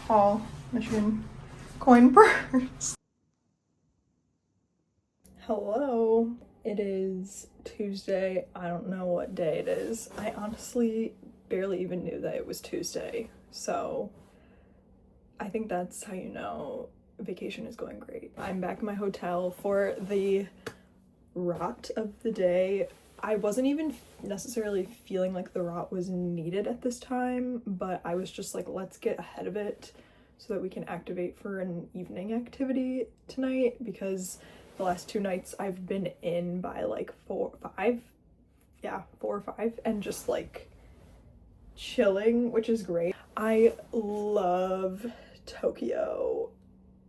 tall Michigan coin purse. Hello. It is Tuesday. I don't know what day it is. I honestly barely even knew that it was Tuesday. So I think that's how you know vacation is going great. I'm back in my hotel for the rot of the day. I wasn't even necessarily feeling like the rot was needed at this time, but I was just like, let's get ahead of it so that we can activate for an evening activity tonight, because the last 2 nights I've been in by like 4 or 5 and just like chilling, which is great. I love Tokyo.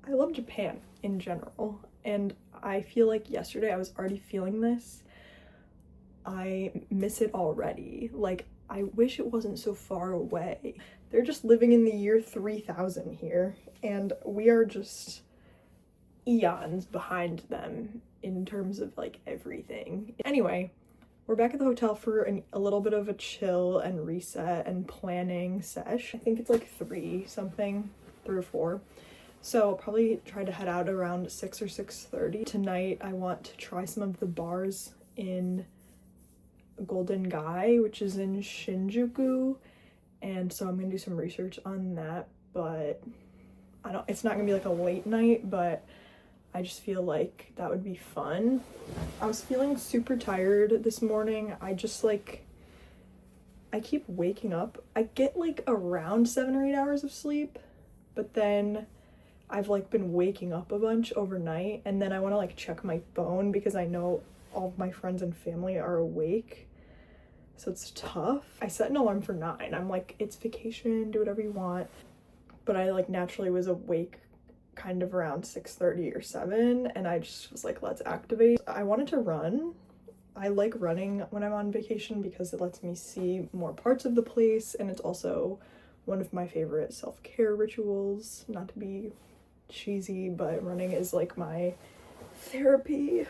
I love Japan in general, and I feel like yesterday I was already feeling this. I miss it already. Like, I wish it wasn't so far away. They're just living in the year 3000 here, and we are just eons behind them in terms of like everything. Anyway, we're back at the hotel for a little bit of a chill and reset and planning sesh. I think it's like 3 or 4. So I'll probably try to head out around 6 or 6:30. Tonight I want to try some of the bars in Golden Guy, which is in Shinjuku, and so I'm gonna do some research on that, but it's not gonna be like a late night, but I just feel like that would be fun. I was feeling super tired this morning. I keep waking up. I get like around 7 or 8 hours of sleep, but then I've like been waking up a bunch overnight, and then I want to like check my phone because I know all of my friends and family are awake. So it's tough. I set an alarm for 9. I'm like, it's vacation, do whatever you want. But I like naturally was awake kind of around 6:30 or 7, and I just was like, let's activate. I wanted to run. I like running when I'm on vacation because it lets me see more parts of the place, and it's also one of my favorite self-care rituals. Not to be cheesy, but running is like my therapy.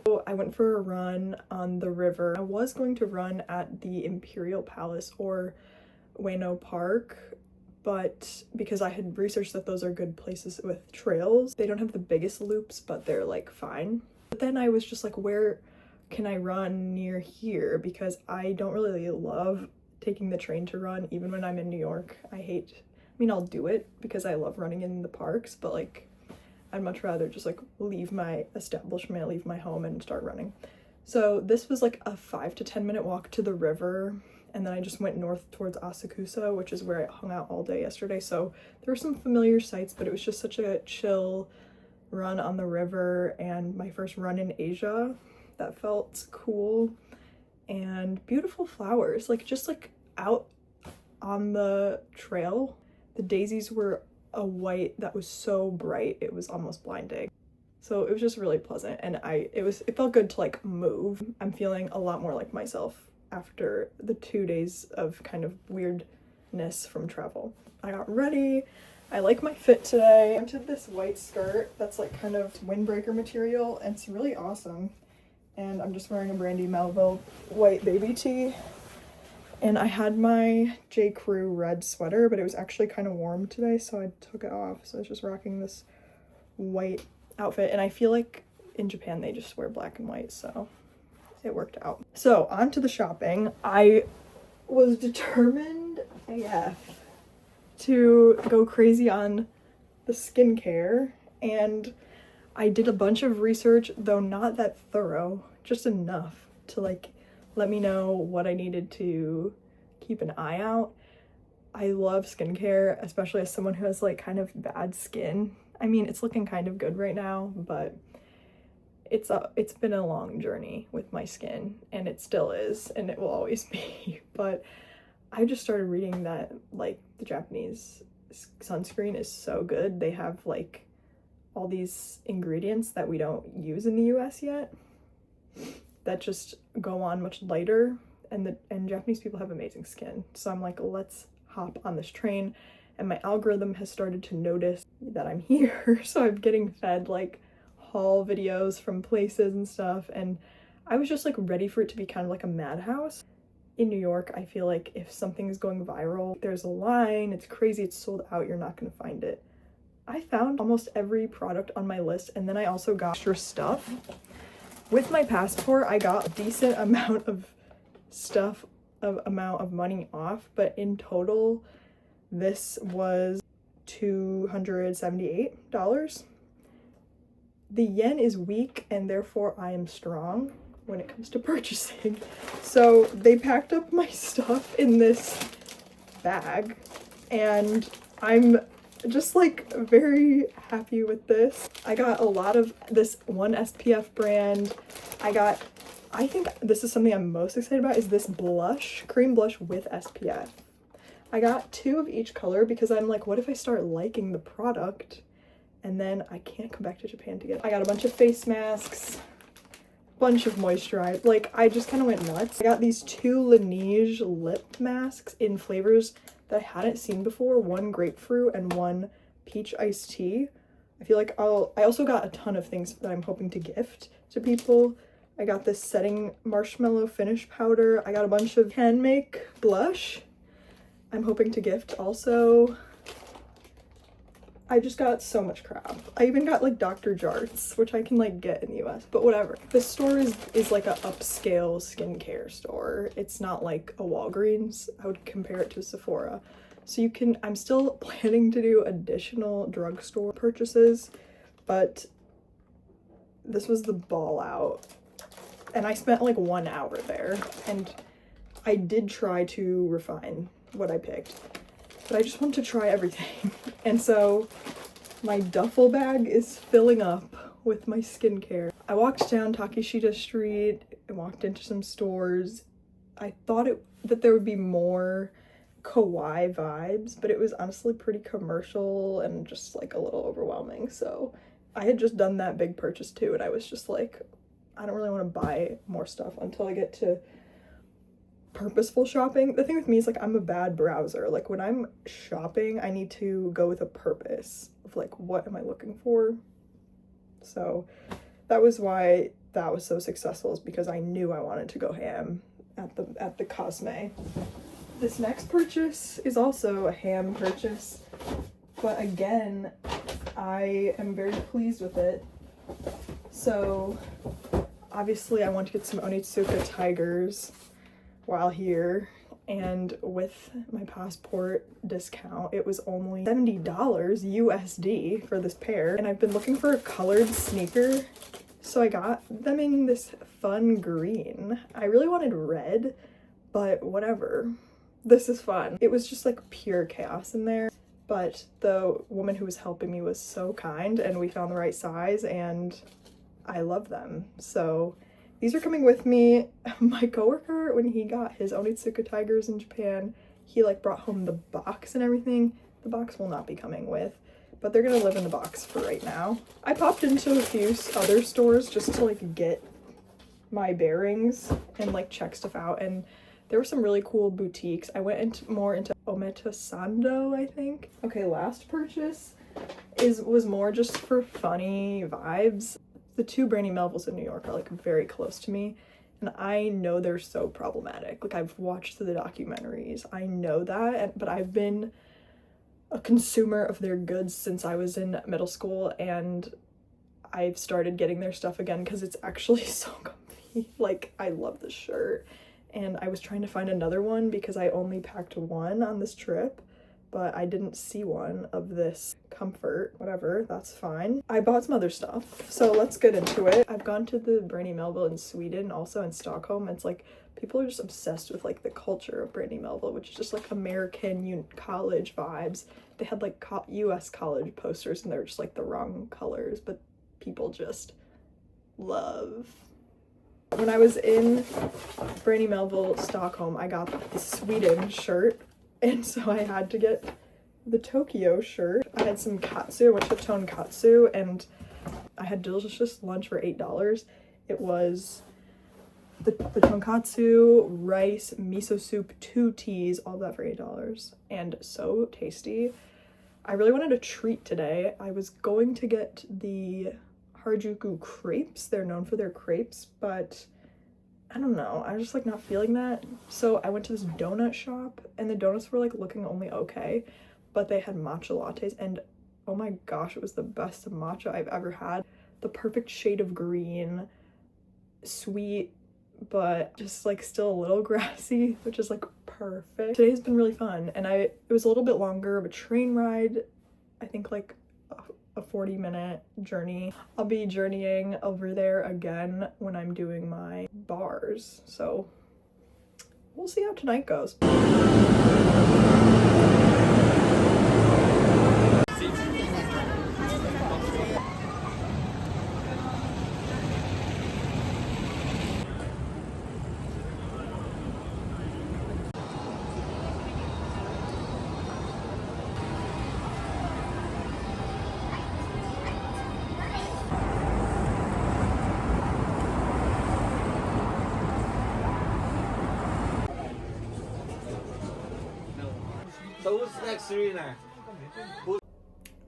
So I went for a run on the river. I was going to run at the Imperial Palace or Ueno Park, but because I had researched that those are good places with trails, they don't have the biggest loops, but they're like fine. But then I was just like, where can I run near here? Because I don't really love taking the train to run, even when I'm in New York. I'll do it because I love running in the parks, but like I'd much rather just like leave my establishment, leave my home, and start running. So this was like a 5 to 10 minute walk to the river, and then I just went north towards Asakusa, which is where I hung out all day yesterday. So there were some familiar sights, but it was just such a chill run on the river, and my first run in Asia. That felt cool. And beautiful flowers, like just like out on the trail. The daisies were a white that was so bright it was almost blinding. So it was just really pleasant, and it felt good to like move. I'm feeling a lot more like myself after the 2 days of kind of weirdness from travel. I got ready. I like my fit today. I into this white skirt that's like kind of windbreaker material, and it's really awesome. And I'm just wearing a Brandy Melville white baby tee. And I had my J. Crew red sweater, but it was actually kind of warm today, so I took it off. So I was just rocking this white outfit, and I feel like in Japan they just wear black and white, so it worked out. So on to the shopping. I was determined AF to go crazy on the skincare, and I did a bunch of research, though not that thorough, just enough to like let me know what I needed to keep an eye out. I love skincare, especially as someone who has like kind of bad skin. I mean, it's looking kind of good right now, but it's been a long journey with my skin, and it still is, and it will always be. But I just started reading that like the Japanese sunscreen is so good. They have like all these ingredients that we don't use in the US yet that just go on much lighter, and Japanese people have amazing skin. So I'm like, let's hop on this train, and my algorithm has started to notice that I'm here. So I'm getting fed like haul videos from places and stuff, and I was just like ready for it to be kind of like a madhouse. in New York, I feel like if something is going viral, there's a line, it's crazy, it's sold out, you're not gonna find it. I found almost every product on my list, and then I also got extra stuff. With my passport, I got a decent amount of stuff, amount of money off, but in total, this was $278. The yen is weak, and therefore I am strong when it comes to purchasing. So they packed up my stuff in this bag, and I'm just like very happy with this. I got a lot of this one SPF brand. I think this is something I'm most excited about, is this blush, cream blush with SPF. I got 2 of each color because I'm like, what if I start liking the product and then I can't come back to Japan to get it? I got a bunch of face masks, bunch of moisturizer. Like, I just kind of went nuts. I got these 2 Laneige lip masks in flavors that I hadn't seen before, one grapefruit and one peach iced tea. I feel like I also got a ton of things that I'm hoping to gift to people. I got this setting marshmallow finish powder. I got a bunch of hand make blush I'm hoping to gift also. I just got so much crap. I even got like Dr. Jart's, which I can like get in the US, but whatever. This store is like a upscale skincare store. It's not like a Walgreens. I would compare it to a Sephora. So you can, I'm still planning to do additional drugstore purchases, but this was the ball out. And I spent like 1 hour there, and I did try to refine what I picked, but I just want to try everything. And so my duffel bag is filling up with my skincare. I walked down Takeshita Street and walked into some stores. I thought that there would be more kawaii vibes, but it was honestly pretty commercial and just like a little overwhelming. So I had just done that big purchase too, and I was just like, I don't really want to buy more stuff until I get to purposeful shopping. The thing with me is like, I'm a bad browser. Like when I'm shopping, I need to go with a purpose of like, what am I looking for? So that was why that was so successful, is because I knew I wanted to go ham at the Cosme. This next purchase is also a ham purchase, but again, I am very pleased with it. So obviously I want to get some onitsuka tigers while here, and with my passport discount, it was only $70 USD for this pair. And I've been looking for a colored sneaker, so I got them in this fun green. I really wanted red, but whatever. This is fun. It was just like pure chaos in there, but the woman who was helping me was so kind, and we found the right size, and I love them. So these are coming with me. My coworker, when he got his onitsuka tigers in Japan, he like brought home the box and everything. The box will not be coming with, but they're gonna live in the box for right now. I popped into a few other stores just to like get my bearings and like check stuff out, and there were some really cool boutiques. I went more into omotesando, I think. Okay, last purchase was more just for funny vibes. The 2 Brandy Melvilles in New York are like very close to me, and I know they're so problematic. Like I've watched the documentaries, I know that, but I've been a consumer of their goods since I was in middle school, and I've started getting their stuff again because it's actually so comfy. Like I love this shirt, and I was trying to find another one because I only packed one on this trip, but I didn't see one of this comfort. Whatever, that's fine. I bought some other stuff, so let's get into it. I've gone to the Brandy Melville in Sweden, also in Stockholm. It's like people are just obsessed with like the culture of Brandy Melville, which is just like American college vibes. They had like US college posters, and they're just like the wrong colors, but people just love. When I was in Brandy Melville, Stockholm, I got the Sweden shirt, and so I had to get the Tokyo shirt. I had some katsu, I went to tonkatsu, and I had delicious lunch for $8. It was the tonkatsu, rice, miso soup, 2 teas, all that for $8, and so tasty. I really wanted a treat today. I was going to get the harajuku crepes. They're known for their crepes, but I don't know, I was just like not feeling that. So I went to this donut shop and the donuts were like looking only okay, but they had matcha lattes and oh my gosh, it was the best matcha I've ever had. The perfect shade of green, sweet, but just like still a little grassy, which is like perfect. Today's been really fun, and it was a little bit longer of a train ride. I think like a 40-minute journey. I'll be journeying over there again when I'm doing my bars, so we'll see how tonight goes.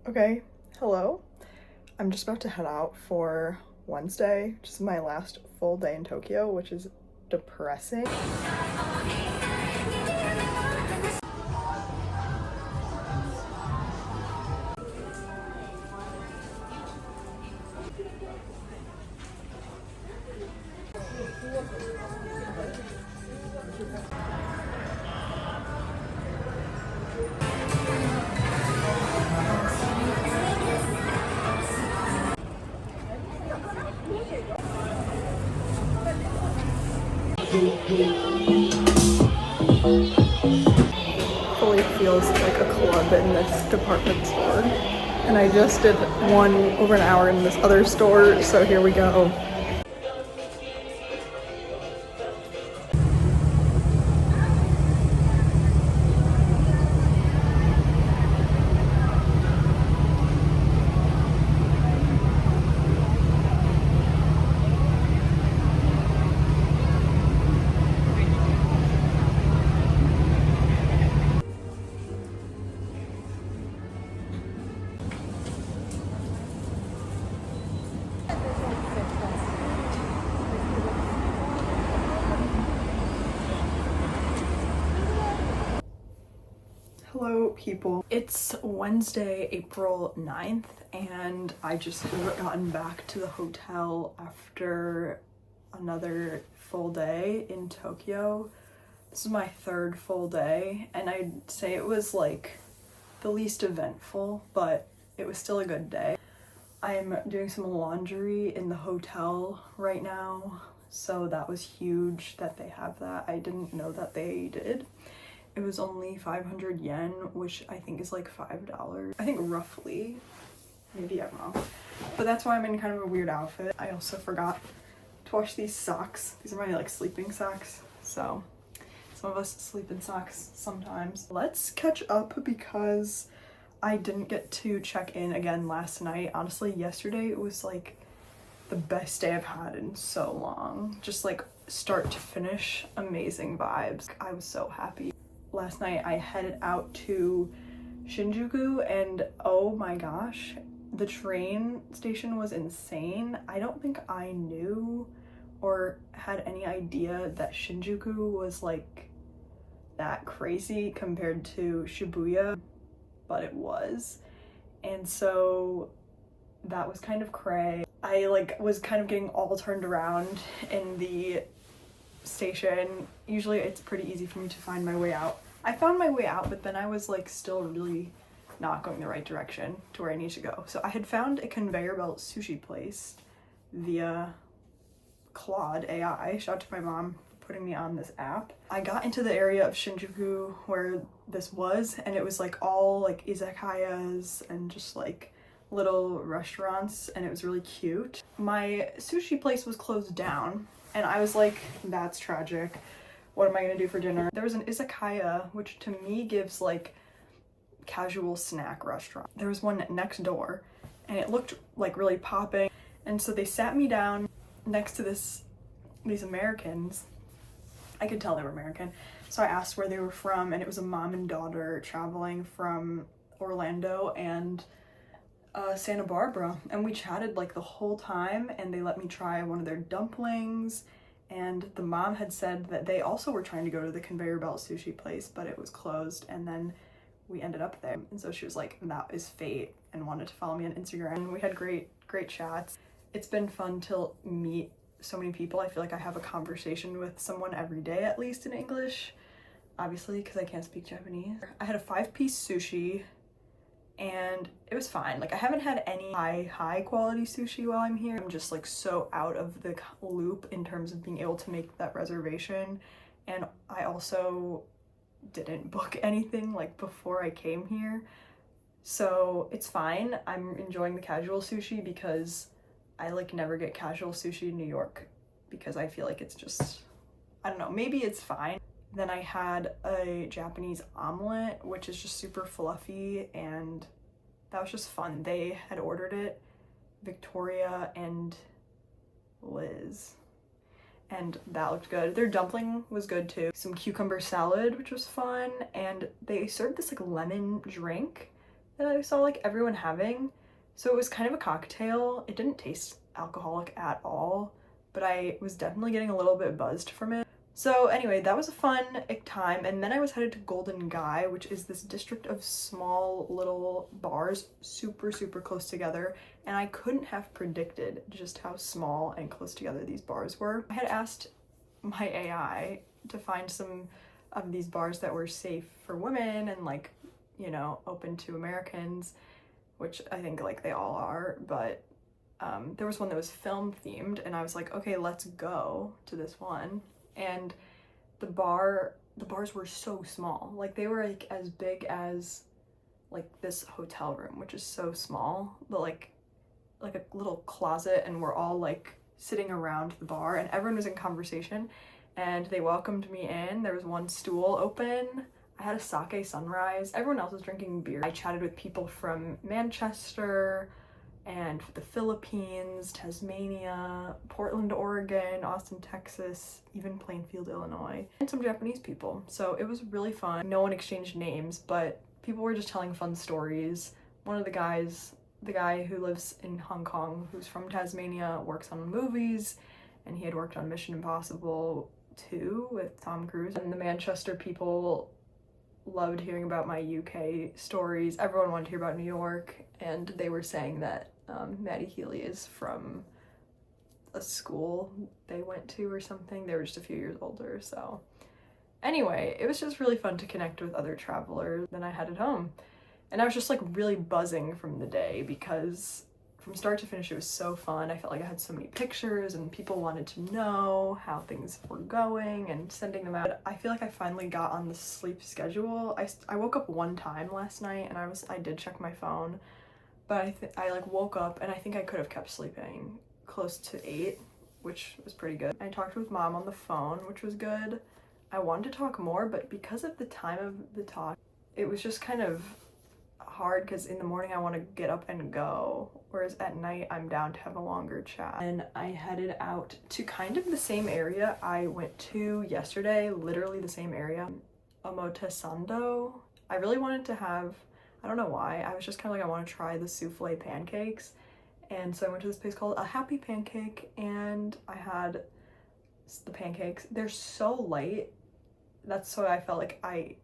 Okay, hello. I'm just about to head out for Wednesday, which is my last full day in Tokyo, which is depressing. Fully feels like a club in this department store. And I just did one over an hour in this other store, so here we go. Hello people. It's Wednesday, April 9th, and I just have gotten back to the hotel after another full day in Tokyo. This is my third full day, and I'd say it was like the least eventful, but it was still a good day. I'm doing some laundry in the hotel right now, so that was huge that they have that. I didn't know that they did. It was only 500 yen, which I think is like $5. I think roughly. Maybe I'm wrong. But that's why I'm in kind of a weird outfit. I also forgot to wash these socks. These are my like sleeping socks. So some of us sleep in socks sometimes. Let's catch up because I didn't get to check in again last night. Honestly, yesterday it was like the best day I've had in so long. Just like start to finish, amazing vibes. I was so happy. Last night I headed out to Shinjuku and oh my gosh, the train station was insane. I don't think I knew or had any idea that Shinjuku was like that crazy compared to Shibuya, but it was. And so that was kind of cray. I like was kind of getting all turned around in the station. Usually it's pretty easy for me to find my way out. I found my way out, but then I was like still really not going the right direction to where I need to go. So I had found a conveyor belt sushi place via Claude AI. Shout out to my mom for putting me on this app. I got into the area of Shinjuku where this was, and it was like all like izakayas and just like little restaurants, and it was really cute. My sushi place was closed down, and I was like, that's tragic. What am I gonna do for dinner? There was an izakaya, which to me gives like casual snack restaurant. There was one next door, and it looked like really popping. And so they sat me down next to these Americans. I could tell they were American. So I asked where they were from, and it was a mom and daughter traveling from Orlando and Santa Barbara, and we chatted like the whole time, and they let me try one of their dumplings, and the mom had said that they also were trying to go to the conveyor belt sushi place, but it was closed, and then we ended up there. And so she was like, that is fate, and wanted to follow me on Instagram. And we had great chats. It's been fun to meet so many people. I feel like I have a conversation with someone every day, at least in English, obviously, because I can't speak Japanese. I had a 5-piece sushi, and it was fine. Like, I haven't had any high quality sushi while I'm here. I'm just like so out of the loop in terms of being able to make that reservation. And I also didn't book anything like before I came here. So it's fine. I'm enjoying the casual sushi because I like never get casual sushi in New York because I feel like it's just, I don't know, maybe it's fine. Then I had a Japanese omelet, which is just super fluffy, and that was just fun. They had ordered it, Victoria and Liz, and that looked good. Their dumpling was good too. Some cucumber salad, which was fun, and they served this like lemon drink that I saw like everyone having. So it was kind of a cocktail. It didn't taste alcoholic at all, but I was definitely getting a little bit buzzed from it. So anyway, that was a fun time. And then I was headed to Golden Guy, which is this district of small little bars, super close together. And I couldn't have predicted just how small and close together these bars were. I had asked my AI to find some of these bars that were safe for women and like, you know, open to Americans, which I think like they all are, but there was one that was film themed, and I was like, okay, let's go to this one. And the bars were so small. Like they were like as big as like this hotel room, which is so small, but like a little closet, and we're all like sitting around the bar and everyone was in conversation, and they welcomed me in. There was one stool open. I had a sake sunrise. Everyone else was drinking beer. I chatted with people from Manchester and the Philippines, Tasmania, Portland, Oregon, Austin, Texas, even Plainfield, Illinois, and some Japanese people. So it was really fun. No one exchanged names, but people were just telling fun stories. One of the guys, the guy who lives in Hong Kong, who's from Tasmania, works on movies, and he had worked on Mission Impossible 2 with Tom Cruise. And the Manchester people loved hearing about my UK stories. Everyone wanted to hear about New York, and they were saying that Maddie Healy is from a school they went to or something. They were just a few years older. So anyway, it was just really fun to connect with other travelers. Then I headed home, and I was just like really buzzing from the day because from start to finish it was so fun. I felt like I had so many pictures and people wanted to know how things were going and sending them out. I feel like I finally got on the sleep schedule. I woke up one time last night, and I did check my phone, but I like woke up and I think I could have kept sleeping close to 8, which was pretty good. I talked with mom on the phone, which was good. I wanted to talk more, but because of the time of the talk, it was just kind of hard because in the morning I want to get up and go, whereas at night I'm down to have a longer chat. And I headed out to kind of the same area I went to yesterday, literally the same area, Omotesando. I really wanted to have, I don't know why, I was just kind of like, I want to try the soufflé pancakes, and so I went to this place called A Happy Pancake, and I had the pancakes. They're so light. That's why I felt like I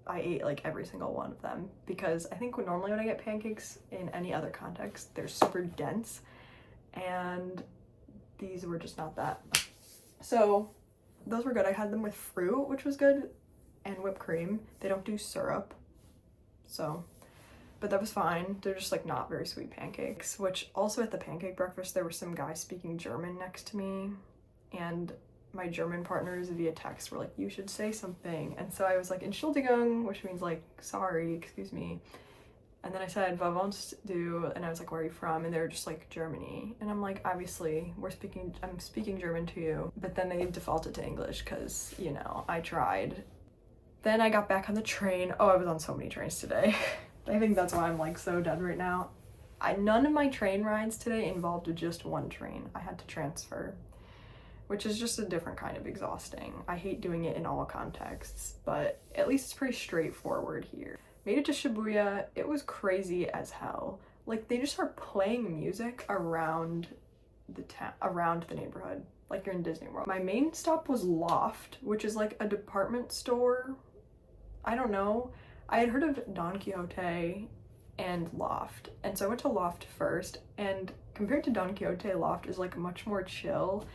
ate like every single one of them, because I think normally when I get pancakes in any other context, they're super dense, and these were just not that. So those were good. I had them with fruit, which was good, and whipped cream. They don't do syrup, so, but that was fine. They're just like not very sweet pancakes, which also at the pancake breakfast, there were some guys speaking German next to me, and my German partners via text were like, you should say something. And so I was like, Entschuldigung, which means like, sorry, excuse me. And then I said, "Was wohnst du?" And I was like, where are you from? And they were just like, Germany. And I'm like, obviously, I'm speaking German to you. But then they defaulted to English because, you know, I tried. Then I got back on the train. Oh, I was on so many trains today. I think that's why I'm like so dead right now. None of my train rides today involved just one train. I had to transfer, which is just a different kind of exhausting. I hate doing it in all contexts, but at least it's pretty straightforward here. Made it to Shibuya. It was crazy as hell. Like, they just start playing music around the neighborhood. like you're in Disney World. My main stop was Loft, which is like a department store. I don't know. I had heard of Don Quixote and Loft, and so I went to Loft first, and compared to Don Quixote, Loft is like much more chill,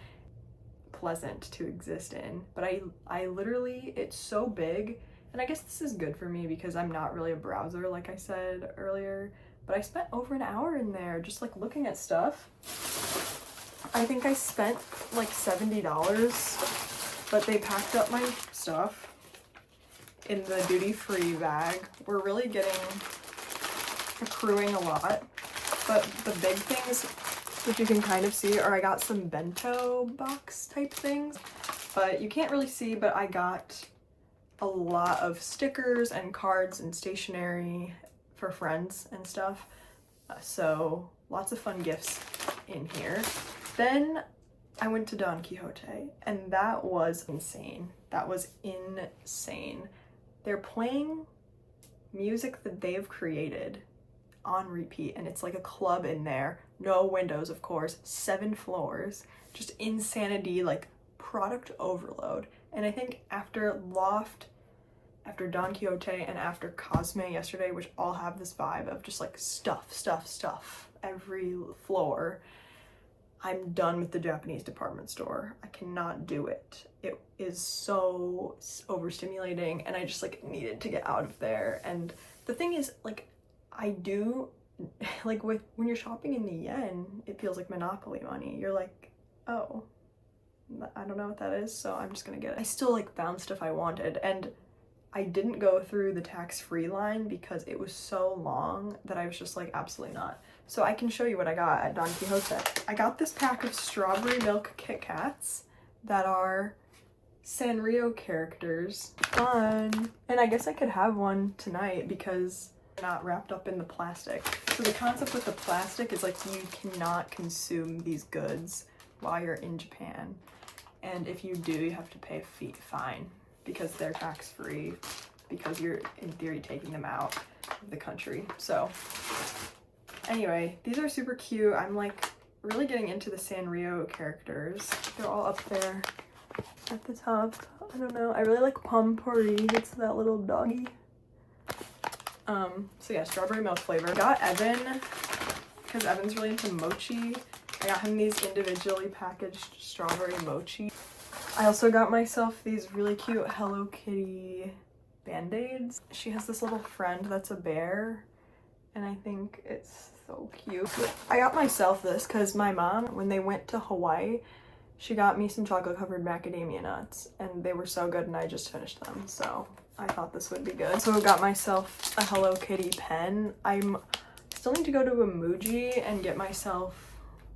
pleasant to exist in. But I literally, it's so big, and I guess this is good for me because I'm not really a browser like I said earlier, but I spent over an hour in there just like looking at stuff. I think I spent like $70, but they packed up my stuff in the duty-free bag. We're really accruing a lot, but the big things, which you can kind of see, are I got some bento box type things, but you can't really see, but I got a lot of stickers and cards and stationery for friends and stuff. So lots of fun gifts in here. Then I went to Don Quixote, and that was insane. That was insane. They're playing music that they've created on repeat, and it's like a club in there. No windows, of course, 7 floors, just insanity, like product overload. And I think after Loft, after Don Quixote, and after Cosme yesterday, which all have this vibe of just like stuff every floor, I'm done with the Japanese department store. I cannot do it. It is so overstimulating, and I just like needed to get out of there. And the thing is, like, I do, like, when you're shopping in the yen, it feels like Monopoly money. You're like, oh, I don't know what that is, so I'm just gonna get it. I still like found stuff I wanted, and I didn't go through the tax-free line because it was so long that I was just like, absolutely not. So I can show you what I got at Don Quixote. I got this pack of strawberry milk Kit Kats that are Sanrio characters. Fun! And I guess I could have one tonight because they're not wrapped up in the plastic. So the concept with the plastic is like you cannot consume these goods while you're in Japan. And if you do, you have to pay a fine because they're tax-free, because you're in theory taking them out of the country. So anyway, these are super cute. I'm like really getting into the Sanrio characters. They're all up there at the top. I don't know. I really like Pompourri. It's that little doggy. So yeah, strawberry milk flavor. I got Evan, because Evan's really into mochi. I got him these individually packaged strawberry mochi. I also got myself these really cute Hello Kitty Band-Aids. She has this little friend that's a bear, and I think it's so cute. I got myself this because my mom, when they went to Hawaii, she got me some chocolate covered macadamia nuts, and they were so good, and I just finished them, so I thought this would be good. So I got myself a Hello Kitty pen. I'm still need to go to a Muji and get myself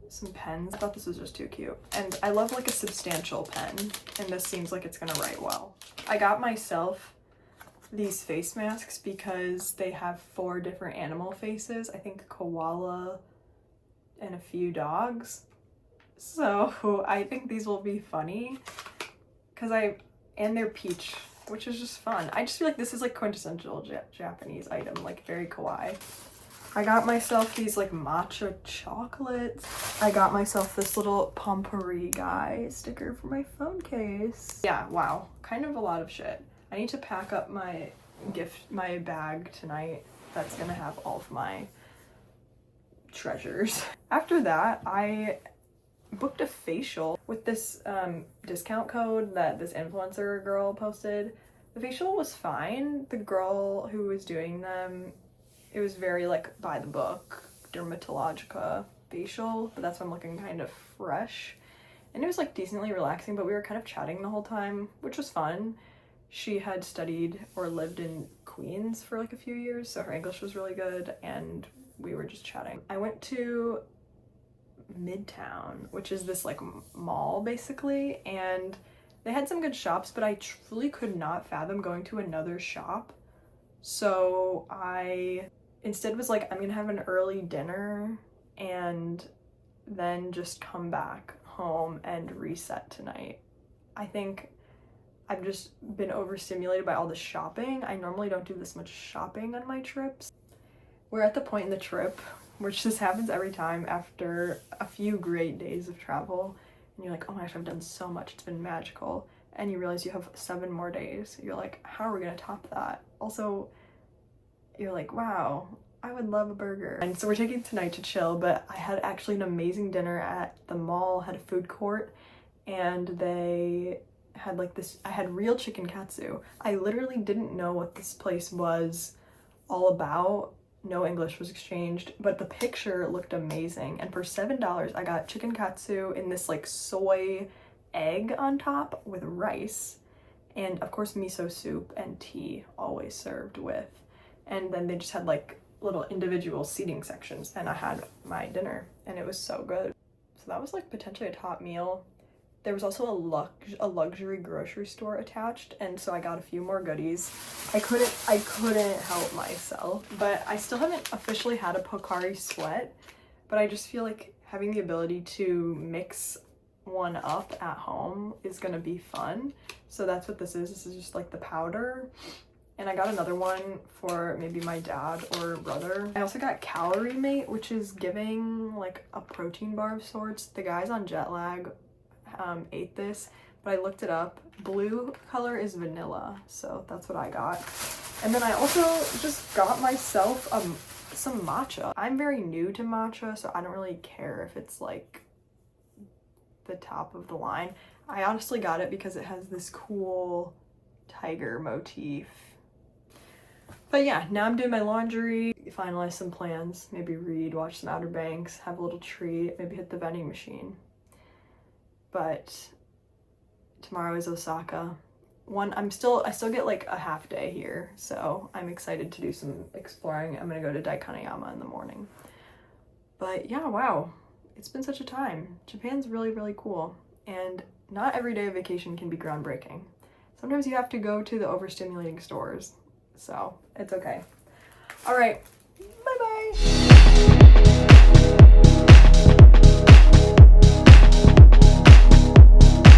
some pens. I thought this was just too cute. And I love like a substantial pen, and this seems like it's gonna write well. I got myself these face masks because they have 4 different animal faces. I think koala and a few dogs. So I think these will be funny and they're peach, which is just fun. I just feel like this is like quintessential Japanese item, like very kawaii. I got myself these like matcha chocolates. I got myself this little Pompourri guy sticker for my phone case. Yeah, wow, kind of a lot of shit. I need to pack up my bag tonight that's gonna have all of my treasures. After that, I booked a facial with this discount code that this influencer girl posted. The facial was fine. The girl who was doing them, it was very like by the book, dermatologica facial, but that's why I'm looking kind of fresh. And it was like decently relaxing, but we were kind of chatting the whole time, which was fun. She had studied or lived in Queens for like a few years, so her English was really good, and we were just chatting. I went to Midtown, which is this like mall basically, and they had some good shops, but I truly could not fathom going to another shop. So I instead was like, I'm gonna have an early dinner and then just come back home and reset tonight. I think I've just been overstimulated by all the shopping. I normally don't do this much shopping on my trips. We're at the point in the trip, which just happens every time after a few great days of travel and you're like, oh my gosh, I've done so much, it's been magical, and you realize you have 7 more days. You're like, how are we gonna top that? Also, you're like, wow, I would love a burger. And so we're taking tonight to chill, but I had actually an amazing dinner at the mall, had a food court, and they had like this, I had real chicken katsu. I literally didn't know what this place was all about. No English was exchanged, but the picture looked amazing. And for $7, I got chicken katsu in this like soy egg on top with rice, and of course miso soup and tea always served with. And then they just had like little individual seating sections, and I had my dinner and it was so good. So that was like potentially a top meal. There was also a luxury grocery store attached, and so I got a few more goodies. I couldn't help myself, but I still haven't officially had a Pocari Sweat, but I just feel like having the ability to mix one up at home is gonna be fun. So that's what this is. This is just like the powder. And I got another one for maybe my dad or brother. I also got Calorie Mate, which is giving like a protein bar of sorts. The guys on jet lag ate this, but I looked it up. Blue color is vanilla, so that's what I got. And then I also just got myself some matcha. I'm very new to matcha, so I don't really care if it's like the top of the line. I honestly got it because it has this cool tiger motif. But yeah, now I'm doing my laundry, finalize some plans, maybe read, watch some Outer Banks, have a little treat, maybe hit the vending machine. But tomorrow is Osaka. I still get like a half day here, so I'm excited to do some exploring. I'm gonna go to Daikanayama in the morning. But yeah, wow, it's been such a time. Japan's really, really cool, and not every day of vacation can be groundbreaking. Sometimes you have to go to the overstimulating stores, so it's okay. All right, bye-bye.